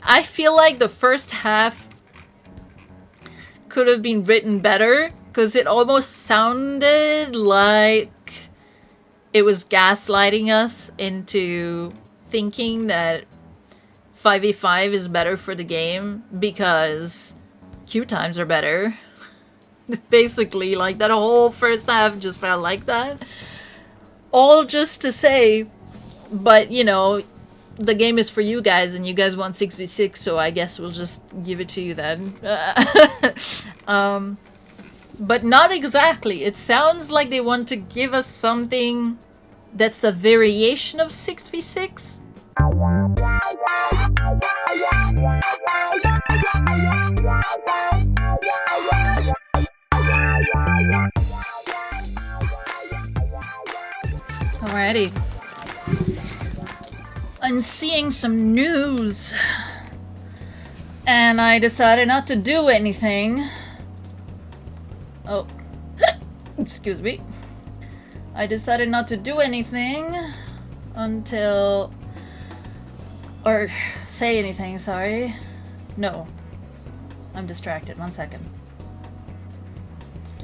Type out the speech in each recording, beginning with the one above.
I feel like the first half could have been written better, because it almost sounded like it was gaslighting us into thinking that 5v5 is better for the game because queue times are better. Basically, like, that whole first half just felt like that. All just to say, but, you know, the game is for you guys, and you guys want 6v6, so I guess we'll just give it to you then. But not exactly. It sounds like they want to give us something that's a variation of 6v6. Alrighty. I'm seeing some news, and I decided not to do anything. Oh, excuse me. I decided not to do anything until, or say anything, sorry. No, I'm distracted, 1 second.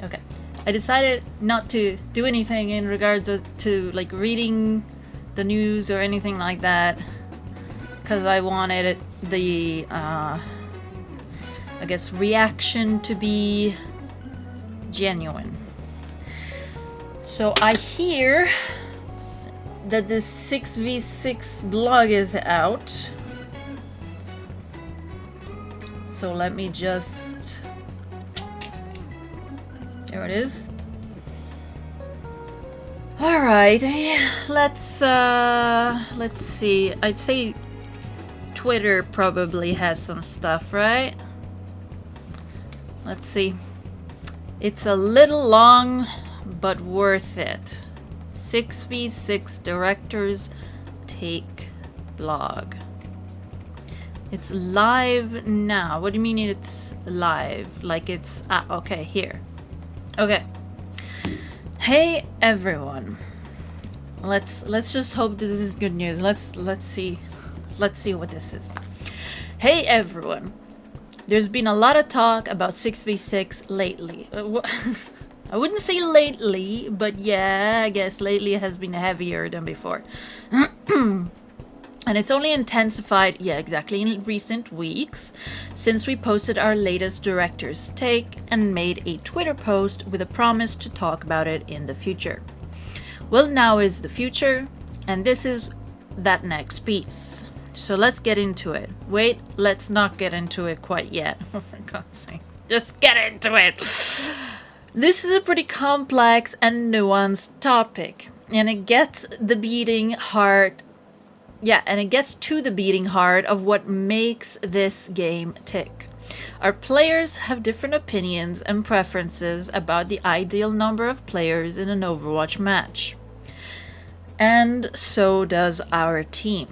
Okay. I decided not to do anything in regards to like reading the news or anything like that, because I wanted the I guess reaction to be genuine. So I hear that this 6v6 blog is out. So let me just, there it is. All right, let's see. I'd say Twitter probably has some stuff, right? Let's see. It's a little long, but worth it. 6v6 directors take blog. It's live now. What do you mean it's live? Like it's okay, here. Okay. Hey everyone. Let's just hope this is good news. Let's see what this is. Hey everyone. There's been a lot of talk about 6v6 lately. I wouldn't say lately, but yeah, I guess lately has been heavier than before. And it's only intensified, yeah, exactly, in recent weeks, since we posted our latest director's take and made a Twitter post with a promise to talk about it in the future. Well, now is the future, and this is that next piece. So let's get into it. Wait, let's not get into it quite yet. Oh, for God's sake. Just get into it! This is a pretty complex and nuanced topic, and it gets the beating heart. Yeah, and it gets to the beating heart of what makes this game tick. Our players have different opinions and preferences about the ideal number of players in an Overwatch match. And so does our team.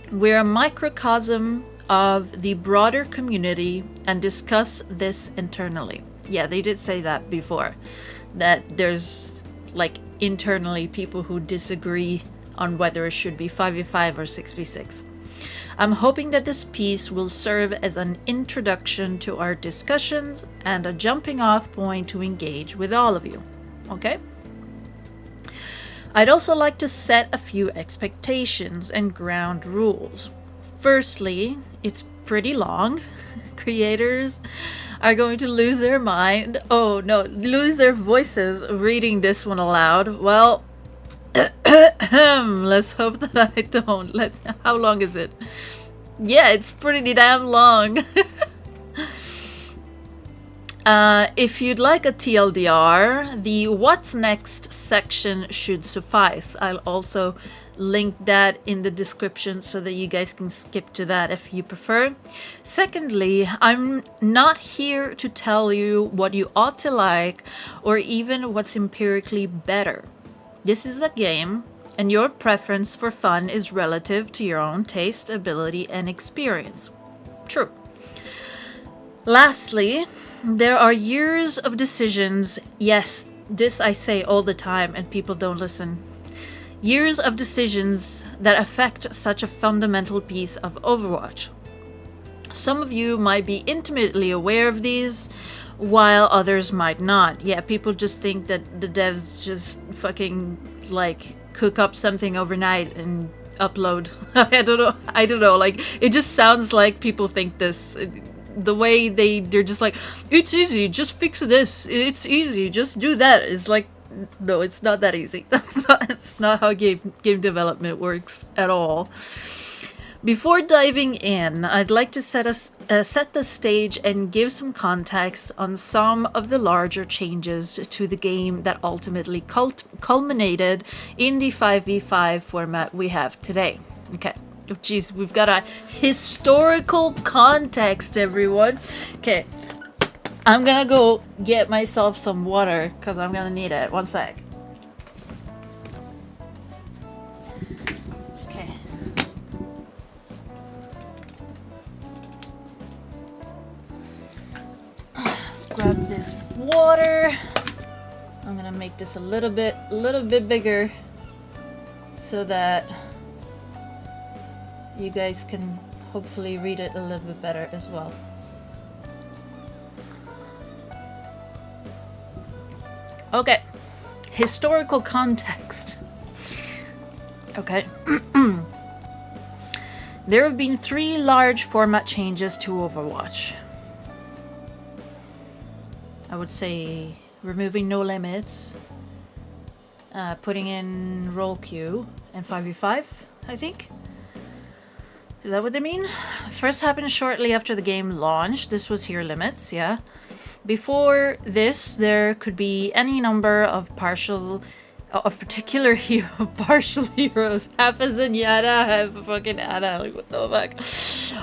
We're a microcosm of the broader community and discuss this internally. Yeah, they did say that before, that there's like internally people who disagree on whether it should be 5v5 or 6v6. I'm hoping that this piece will serve as an introduction to our discussions and a jumping off point to engage with all of you. Okay? I'd also like to set a few expectations and ground rules. Firstly, it's pretty long. Creators are going to lose their mind. Oh no, lose their voices reading this one aloud. Well, let's hope that I don't. How long is it? Yeah, it's pretty damn long. If you'd like a TLDR, the What's Next section should suffice. I'll also link that in the description so that you guys can skip to that if you prefer. Secondly, I'm not here to tell you what you ought to like or even what's empirically better. This is a game, and your preference for fun is relative to your own taste, ability, and experience. True. Lastly, there are years of decisions. Yes, this I say all the time, and people don't listen. Years of decisions that affect such a fundamental piece of Overwatch. Some of you might be intimately aware of these, while others might not. Yeah, people just think that the devs just fucking like cook up something overnight and upload. I don't know. Like, it just sounds like people think this. The way they're just like, it's easy, just fix this. It's easy, just do that. It's like, no, it's not that easy. That's not how game development works at all. Before diving in, I'd like to set the stage and give some context on some of the larger changes to the game that ultimately culminated in the 5v5 format we have today. Okay. Oh, geez, we've got a historical context, everyone. Okay. I'm gonna go get myself some water, because I'm gonna need it. One sec. Grab this water. I'm gonna make this a little bit bigger so that you guys can hopefully read it a little bit better as well. Okay, historical context. Okay. There have been 3 large format changes to Overwatch. I would say removing no limits, putting in roll queue, and 5v5, I think. Is that what they mean? First happened shortly after the game launched. This was hero limits, yeah. Before this, there could be any number of particular hero, partial heroes. Half a Zenyatta, half a fucking Ana, like what the fuck?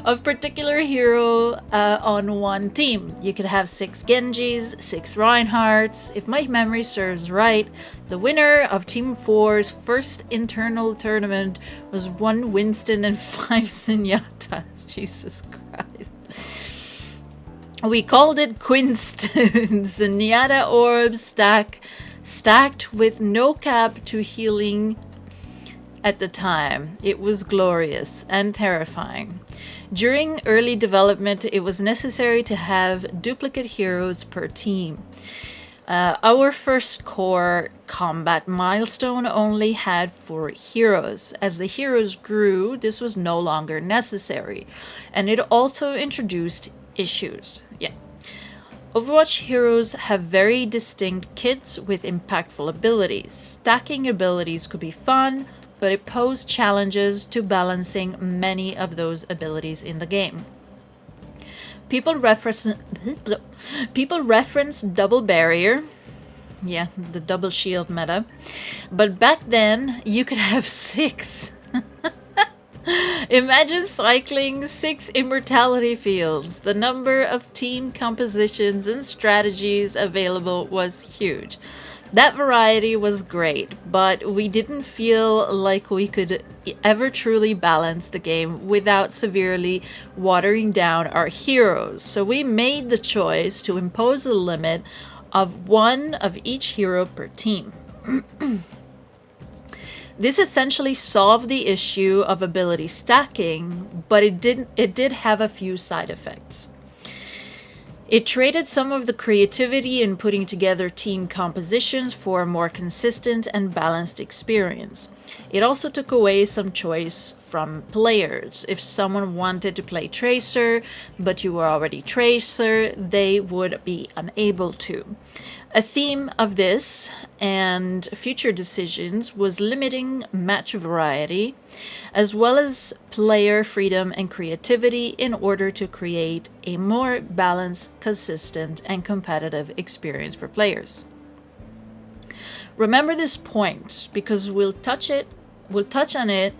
Of particular hero on one team. You could have 6 Genjis, 6 Reinhardts. If my memory serves right, the winner of Team 4's first internal tournament was 1 Winston and 5 Zenyatta. Jesus Christ. We called it Quinston. Zenyatta orbs stacked with no cap to healing at the time. It was glorious and terrifying. During early development, it was necessary to have duplicate heroes per team. Our first core combat milestone only had 4 heroes. As the heroes grew, this was no longer necessary, and it also introduced issues. Yeah. Overwatch heroes have very distinct kits with impactful abilities. Stacking abilities could be fun, but it posed challenges to balancing many of those abilities in the game. People reference double barrier, yeah, the double shield meta, but back then you could have 6. Imagine cycling 6 immortality fields. The number of team compositions and strategies available was huge. That variety was great, but we didn't feel like we could ever truly balance the game without severely watering down our heroes. So we made the choice to impose a limit of 1 of each hero per team. This essentially solved the issue of ability stacking, but it did have a few side effects. It traded some of the creativity in putting together team compositions for a more consistent and balanced experience. It also took away some choice from players. If someone wanted to play Tracer, but you were already Tracer, they would be unable to. A theme of this and future decisions was limiting match variety, as well as player freedom and creativity in order to create a more balanced, consistent, and competitive experience for players. Remember this point, because we'll touch on it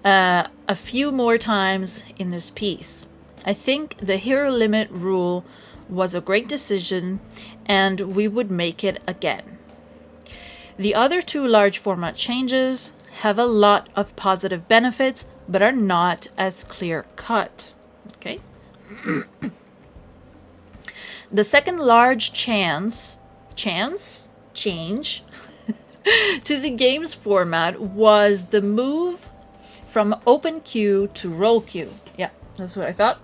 a few more times in this piece. I think the hero limit rule was a great decision, and we would make it again. The other 2 large format changes have a lot of positive benefits, but are not as clear-cut. Okay. The second large change to the game's format was the move from open queue to roll queue. Yeah, that's what I thought.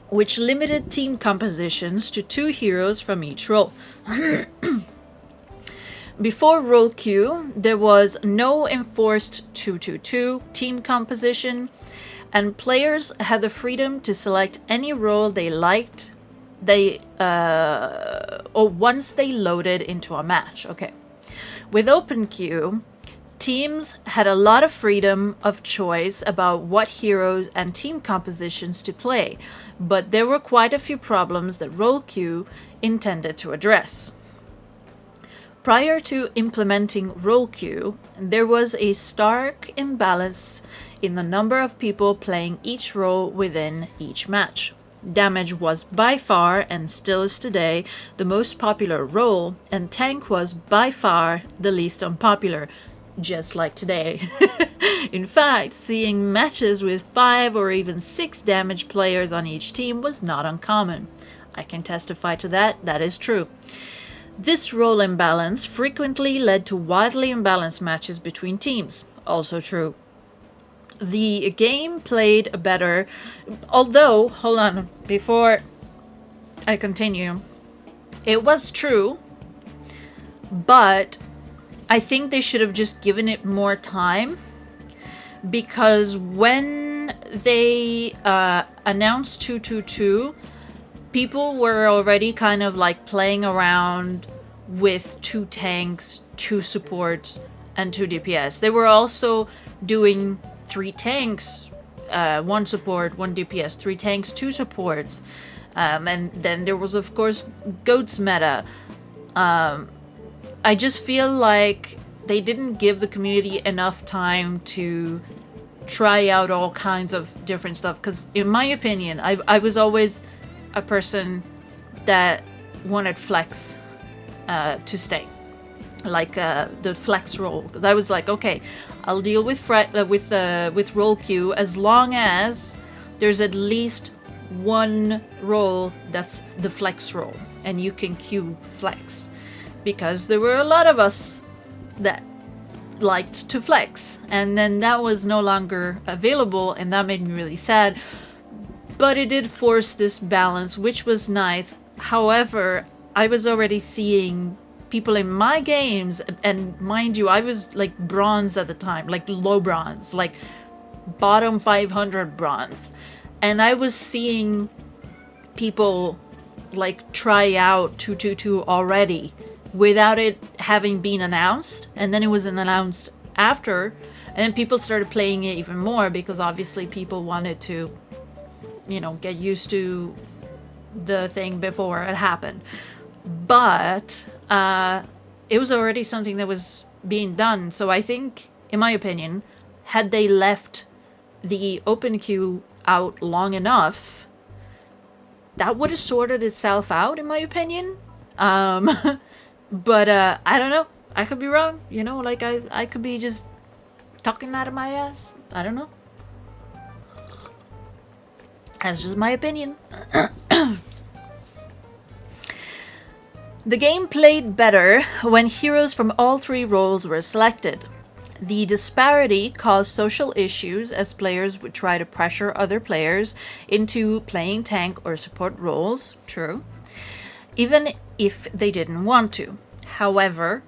Which limited team compositions to 2 heroes from each role. Before roll queue, there was no enforced 2-2-2 team composition, and players had the freedom to select any role they liked. Or once they loaded into a match. Okay. With open queue, teams had a lot of freedom of choice about what heroes and team compositions to play, but there were quite a few problems that roll queue intended to address. Prior to implementing roll queue, there was a stark imbalance in the number of people playing each role within each match. Damage was by far, and still is today, the most popular role, and tank was by far the least unpopular, just like today. In fact, seeing matches with 5 or even 6 damage players on each team was not uncommon. I can testify to that, that is true. This role imbalance frequently led to wildly imbalanced matches between teams, also true. The game played better, although, hold on, before I continue, it was true, but I think they should have just given it more time, because when they announced 2-2-2, people were already kind of like playing around with 2 tanks, 2 supports, and 2 DPS. They were also doing 3 tanks, 1 support, 1 DPS, 3 tanks, 2 supports. And then there was, of course, GOATS meta. I just feel like they didn't give the community enough time to try out all kinds of different stuff. Because in my opinion, I was always a person that wanted flex to stay. Like the flex role, because I was like, okay, I'll deal with roll queue as long as there's at least one role that's the flex role, and you can queue flex, because there were a lot of us that liked to flex, and then that was no longer available, and that made me really sad. But it did force this balance, which was nice. However, I was already seeing people in my games, and mind you, I was like bronze at the time, like low bronze, like bottom 500 bronze, and I was seeing people like try out 2-2-2 already without it having been announced, and then it was announced after, and then people started playing it even more, because obviously people wanted to, you know, get used to the thing before it happened. But it was already something that was being done. So I think, in my opinion, had they left the open queue out long enough, that would have sorted itself out, in my opinion. But I don't know. I could be wrong. You know, like I could be just talking out of my ass. I don't know. That's just my opinion. The game played better when heroes from all 3 roles were selected. The disparity caused social issues, as players would try to pressure other players into playing tank or support roles, true, even if they didn't want to. However,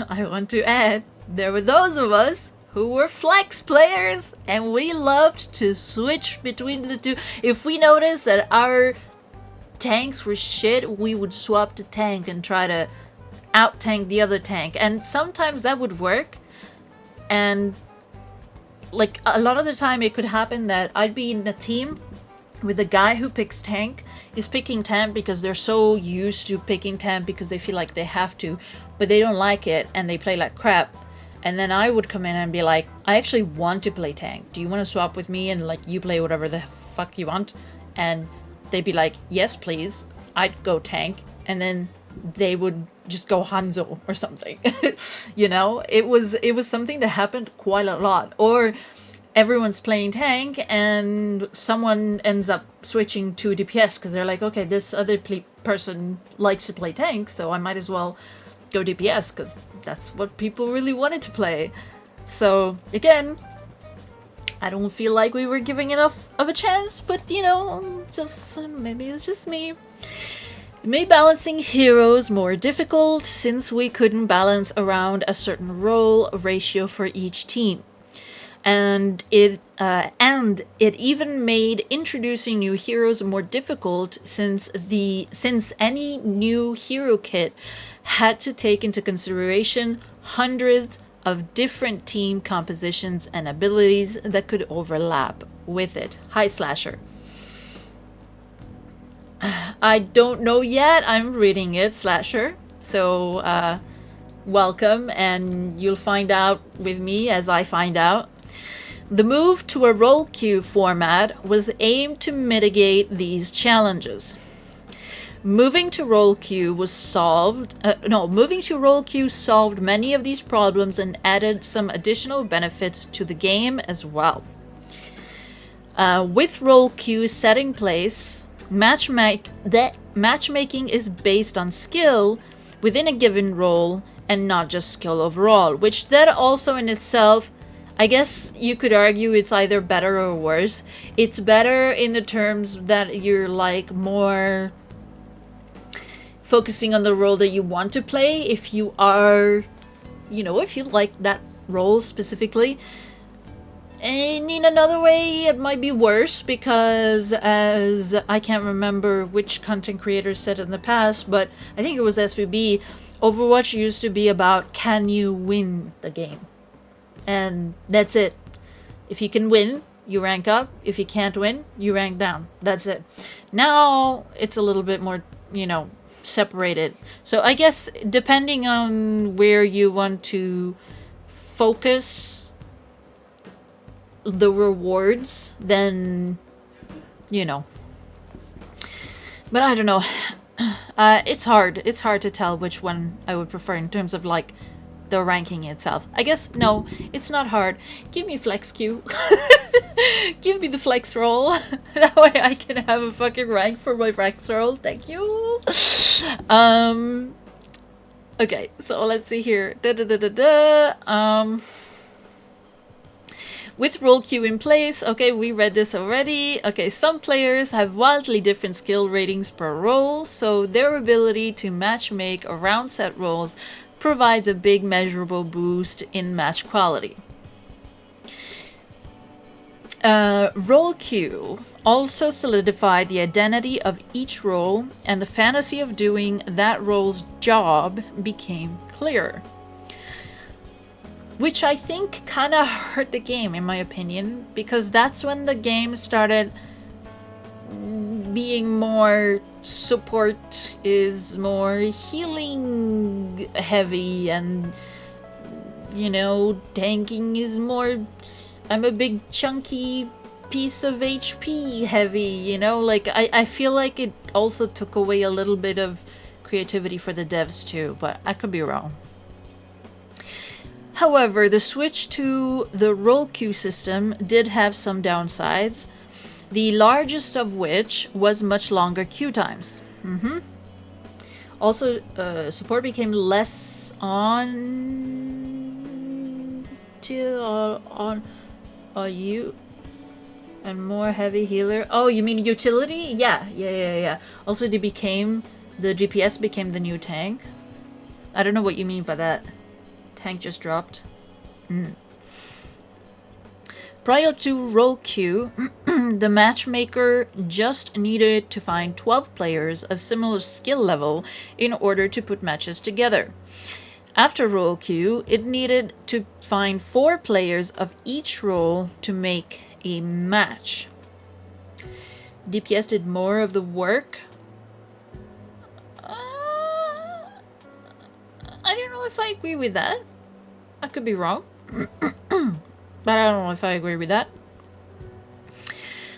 I want to add, there were those of us who were flex players, and we loved to switch between the two. If we noticed that our tanks were shit, we would swap to tank and try to out tank the other tank, and sometimes that would work. And like a lot of the time it could happen that I'd be in a team with a guy who picks tank, is picking tank because they're so used to picking tank because they feel like they have to, but they don't like it and they play like crap. And then I would come in and be like, I actually want to play tank, do you want to swap with me, and like you play whatever the fuck you want? And they'd be like, yes please. I'd go tank, and then they would just go Hanzo or something. You know, it was something that happened quite a lot. Or everyone's playing tank and someone ends up switching to DPS because they're like, okay, this other person likes to play tank, so I might as well go DPS because that's what people really wanted to play. So again, I don't feel like we were giving enough of a chance, but you know, just maybe it's just me. It made balancing heroes more difficult since we couldn't balance around a certain role ratio for each team. And it even made introducing new heroes more difficult since any new hero kit had to take into consideration hundreds of different team compositions and abilities that could overlap with it. Hi, Slasher. I don't know yet. I'm reading it, Slasher. So welcome, and you'll find out with me as I find out. The move to a role queue format was aimed to mitigate these challenges. Moving to role queue solved many of these problems and added some additional benefits to the game as well. With role queue set in place, matchmaking is based on skill within a given role and not just skill overall, which that also in itself, I guess you could argue it's either better or worse. It's better in the terms that you're like more focusing on the role that you want to play if you are, you know, if you like that role specifically. And in another way, it might be worse because, as I can't remember which content creator said in the past, but I think it was SVB, Overwatch used to be about can you win the game? And that's it. If you can win, you rank up. If you can't win, you rank down. That's it. Now it's a little bit more, you know, separated. So I guess depending on where you want to focus the rewards, then, you know. But I don't know. It's hard. It's hard to tell which one I would prefer in terms of like the ranking itself. I guess, no, it's not hard. Give me flex queue. Give me the flex roll. That way I can have a fucking rank for my flex roll. Thank you. Okay, so let's see here. With role queue in place, okay, we read this already. Okay, some players have wildly different skill ratings per role, so their ability to matchmake around set roles provides a big measurable boost in match quality. Role queue also solidified the identity of each role, and the fantasy of doing that role's job became clearer. Which I think kind of hurt the game, in my opinion, because that's when the game started being more support is more healing heavy, and you know, tanking is more I'm a big chunky piece of HP heavy, you know, like I feel like it also took away a little bit of creativity for the devs too, but I could be wrong. However, the switch to the role queue system did have some downsides, the largest of which was much longer queue times. Also, support became less on you and more heavy healer. Oh, you mean utility? Yeah. Also, the DPS became the new tank. I don't know what you mean by that. Tank just dropped. Prior to role queue, the matchmaker just needed to find 12 players of similar skill level in order to put matches together. After role queue, it needed to find 4 players of each role to make a match. DPS did more of the work. I don't know if I agree with that. I could be wrong. But I don't know if I agree with that.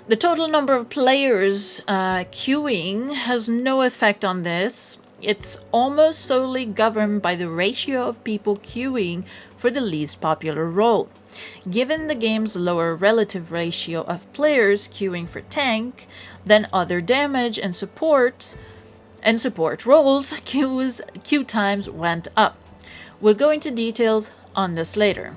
The total number of players queuing has no effect on this. It's almost solely governed by the ratio of people queuing for the least popular role. Given the game's lower relative ratio of players queuing for tank than other damage and support roles, queue times went up. We'll go into details on this later.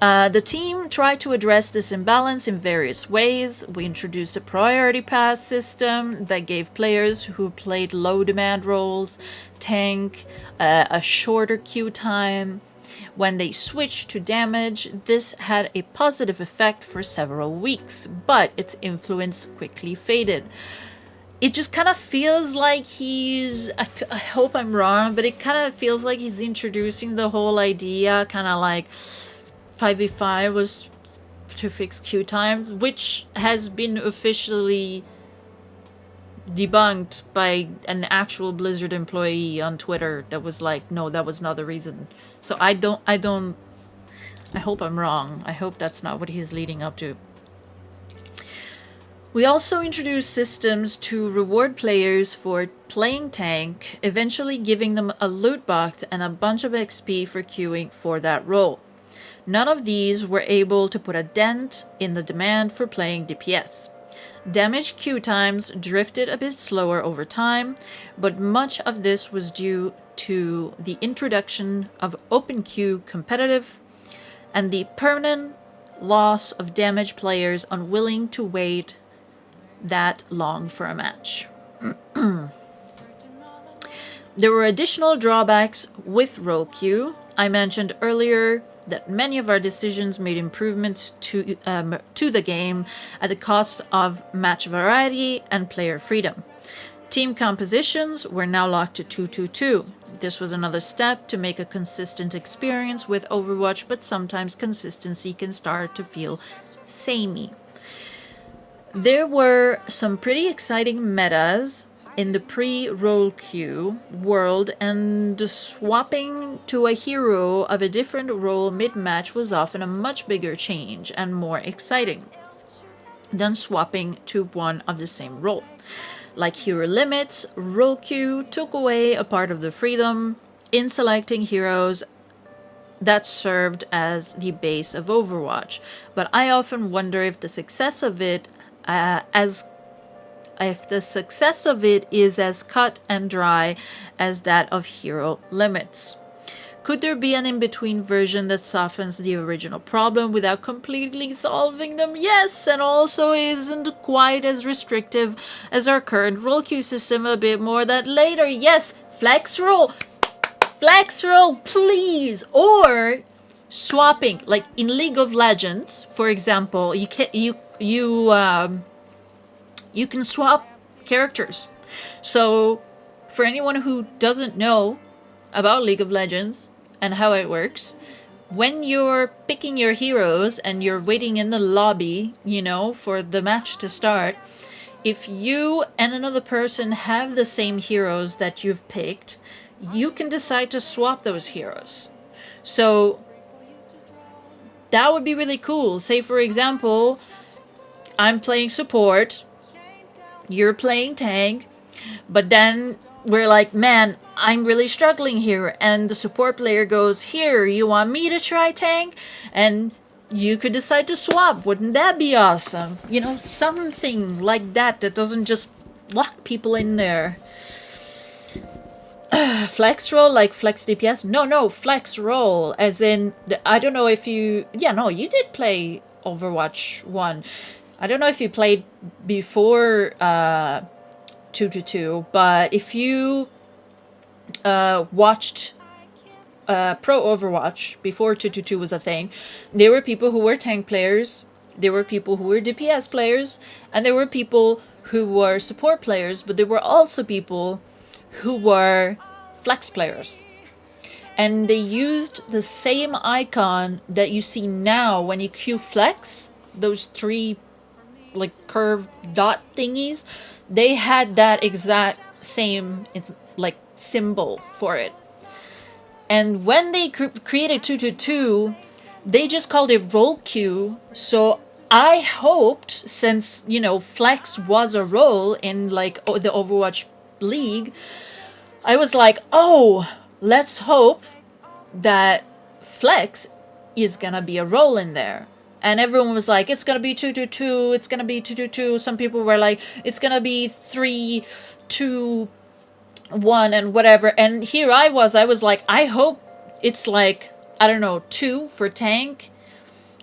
The team tried to address this imbalance in various ways. We introduced a priority pass system that gave players who played low demand roles, tank, a shorter queue time. When they switched to damage, this had a positive effect for several weeks, but its influence quickly faded. It just kind of feels like I hope I'm wrong, but it kind of feels like he's introducing the whole idea, kind of like 5v5 was to fix queue time, which has been officially debunked by an actual Blizzard employee on Twitter that was like, no, that was not the reason. So I hope I'm wrong. I hope that's not what he's leading up to. We also introduced systems to reward players for playing tank, eventually giving them a loot box and a bunch of XP for queuing for that role. None of these were able to put a dent in the demand for playing DPS. Damage queue times drifted a bit slower over time, but much of this was due to the introduction of open queue competitive and the permanent loss of damage players unwilling to wait that long for a match. There were additional drawbacks with role queue. I mentioned earlier that many of our decisions made improvements to the game at the cost of match variety and player freedom. Team compositions were now locked to 2-2-2. This was another step to make a consistent experience with Overwatch, but sometimes consistency can start to feel samey. There were some pretty exciting metas in the pre-role queue world, and swapping to a hero of a different role mid-match was often a much bigger change and more exciting than swapping to one of the same role. Like hero limits, role queue took away a part of the freedom in selecting heroes that served as the base of Overwatch, but I often wonder if the success of it is as cut and dry as that of hero limits. Could there be an in-between version that softens the original problem without completely solving them? Yes, and also isn't quite as restrictive as our current role queue system, a bit more that later. Yes, flex roll, please. Or swapping, like in League of Legends, for example, you can swap characters. So for anyone who doesn't know about League of Legends and how it works, when you're picking your heroes and you're waiting in the lobby, for the match to start, if you and another person have the same heroes that you've picked, you can decide to swap those heroes. So that would be really cool. Say, for example, I'm playing support, you're playing tank, but then we're like, man, I'm really struggling here. And the support player goes, here, you want me to try tank? And you could decide to swap. Wouldn't that be awesome? Something like that doesn't just lock people in there. Flex roll, like flex DPS? No, flex roll. As in, I don't know if you... Yeah, no, you did play Overwatch 1. I don't know if you played before 2-2-2, but if you watched Pro Overwatch before 2-2-2 was a thing, there were people who were tank players, there were people who were DPS players, and there were people who were support players, but there were also people who were flex players. And they used the same icon that you see now when you queue flex, those three like curved dot thingies. They had that exact same like symbol for it. And when they created 2-2-2, they just called it role queue. So I hoped, since flex was a role in like the Overwatch League, I was like, oh, let's hope that flex is gonna be a role in there. And everyone was like, it's gonna be 2-2-2, it's gonna be 2-2-2. Some people were like, it's gonna be 3-2-1 and whatever. And here I was like, I hope it's like, I don't know, 2 for tank,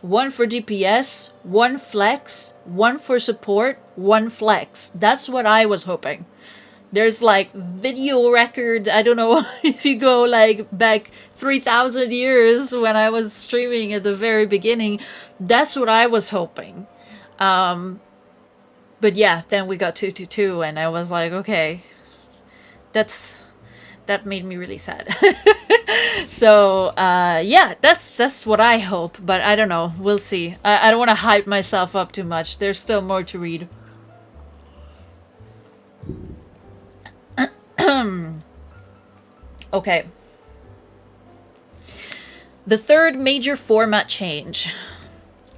1 for DPS, 1 flex, 1 for support, 1 flex. That's what I was hoping. There's like video record. I don't know if you go like back 3,000 years when I was streaming at the very beginning. That's what I was hoping. But yeah, then we got 2-2-2 and I was like, okay, that made me really sad. So yeah, that's what I hope, but I don't know. We'll see. I don't want to hype myself up too much. There's still more to read. Okay. The third major format change.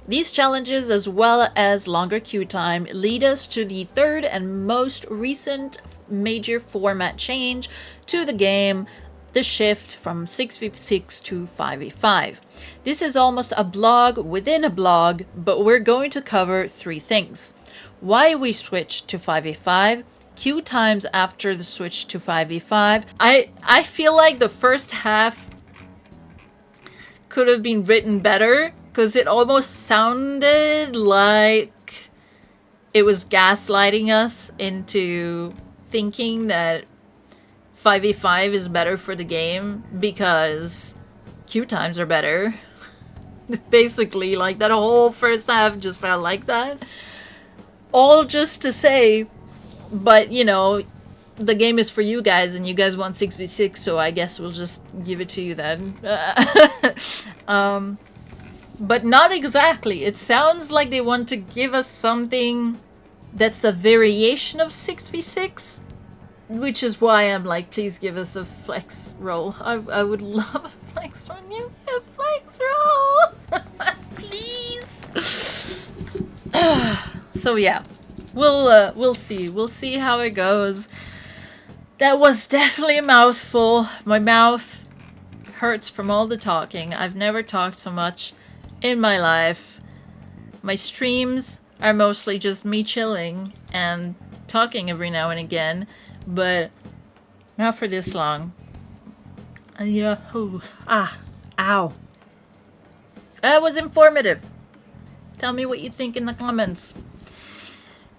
These challenges, as well as longer queue time, lead us to the third and most recent major format change to the game, the shift from 6v6 to 5v5. This is almost a blog within a blog, but we're going to cover 3 things. Why we switched to 5v5, queue times after the switch to 5v5. I feel like the first half could have been written better, because it almost sounded like it was gaslighting us into thinking that 5v5 is better for the game because queue times are better. Basically, like that whole first half just felt like that. All just to say, but you know, the game is for you guys and you guys want 6v6, so I guess we'll just give it to you then. But not exactly. It sounds like they want to give us something that's a variation of 6v6, which is why I'm like, please give us a flex roll. I would love a flex from you. A flex roll! Please! So yeah, we'll see. We'll see how it goes. That was definitely a mouthful. My mouth hurts from all the talking. I've never talked so much in my life. My streams are mostly just me chilling and talking every now and again, but not for this long. Yeah. Ow. That was informative. Tell me what you think in the comments.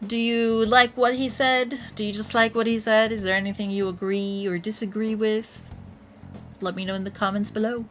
Do you like what he said? Do you just like what he said? Is there anything you agree or disagree with? Let me know in the comments below.